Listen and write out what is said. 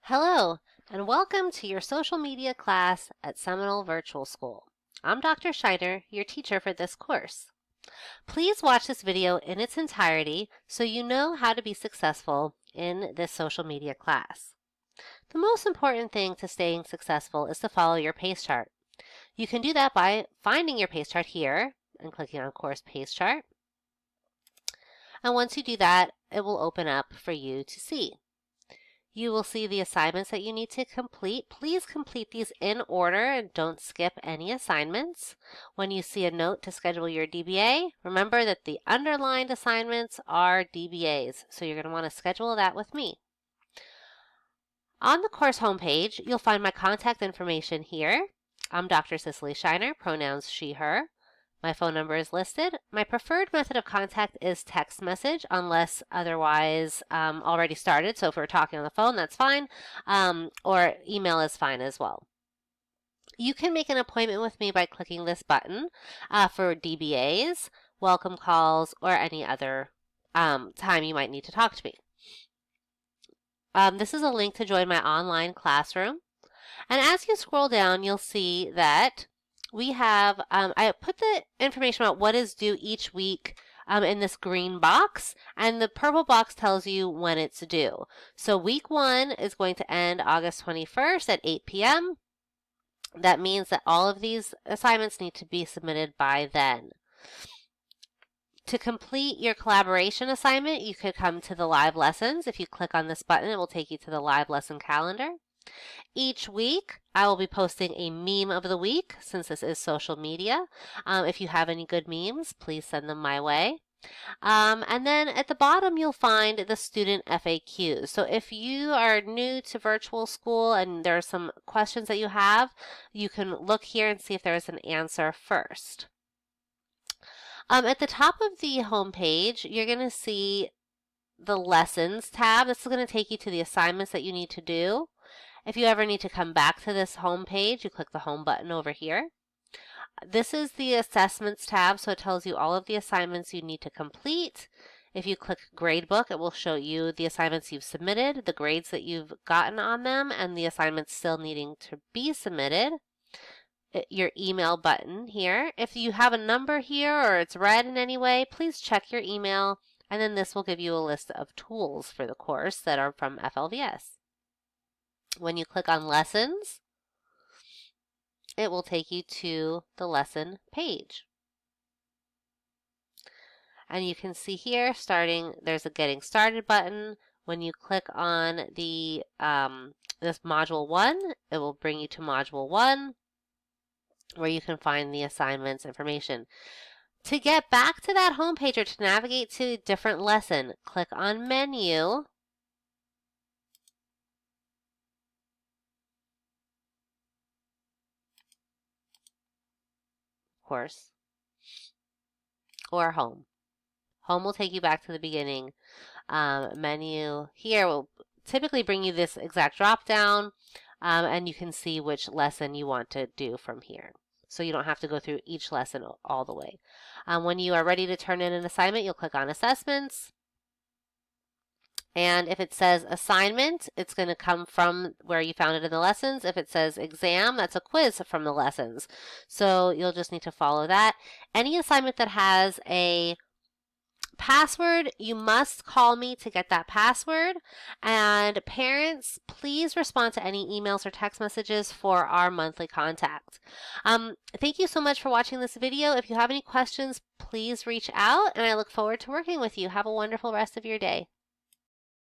Hello, and welcome to your social media class at Seminole Virtual School. I'm Dr. Shiner, your teacher for this course. Please watch this video in its entirety so you know how to be successful in this social media class. The most important thing to staying successful is to follow your pace chart. You can do that by finding your pace chart here and clicking on Course Pace Chart. And once you do that, it will open up for you to see. You will see the assignments that you need to complete. Please complete these in order and don't skip any assignments. When you see a note to schedule your DBA, remember that the underlined assignments are DBAs, so you're going to want to schedule that with me. On the course homepage, you'll find my contact information here. I'm Dr. Cicely Shiner, pronouns she, her. My phone number is listed. My preferred method of contact is text message unless otherwise already started. So if we're talking on the phone, that's fine. Or email is fine as well. You can make an appointment with me by clicking this button for DBAs, welcome calls, or any other time you might need to talk to me. This is a link to join my online classroom. And as you scroll down, you'll see that we have, I put the information about what is due each week in this green box, and the purple box tells you when it's due. So week 1 is going to end August 21st at 8 p.m. That means that all of these assignments need to be submitted by then. To complete your collaboration assignment, you could come to the live lessons. If you click on this button, it will take you to the live lesson calendar. Each week, I will be posting a meme of the week since this is social media. If you have any good memes, please send them my way. And then at the bottom, you'll find the student FAQs. So if you are new to virtual school and there are some questions that you have, you can look here and see if there is an answer first. At the top of the home page, you're going to see the Lessons tab. This is going to take you to the assignments that you need to do. If you ever need to come back to this home page, you click the home button over here. This is the Assessments tab, so it tells you all of the assignments you need to complete. If you click Gradebook, it will show you the assignments you've submitted, the grades that you've gotten on them, and the assignments still needing to be submitted. Your email button here. If you have a number here or it's red in any way, please check your email, and then this will give you a list of tools for the course that are from FLVS. When you click on Lessons, it will take you to the lesson page. And you can see here, there's a Getting Started button. When you click on the this Module 1, it will bring you to Module 1, where you can find the assignments information. To get back to that home page or to navigate to a different lesson, click on Menu, course, or Home. Home will take you back to the beginning. Menu here will typically bring you this exact drop down, and you can see which lesson you want to do from here. So you don't have to go through each lesson all the way. When you are ready to turn in an assignment, you'll click on Assessments. And if it says assignment, it's going to come from where you found it in the lessons. If it says exam, that's a quiz from the lessons. So you'll just need to follow that. Any assignment that has a password, you must call me to get that password. And parents, please respond to any emails or text messages for our monthly contact. Thank you so much for watching this video. If you have any questions, please reach out, and I look forward to working with you. Have a wonderful rest of your day.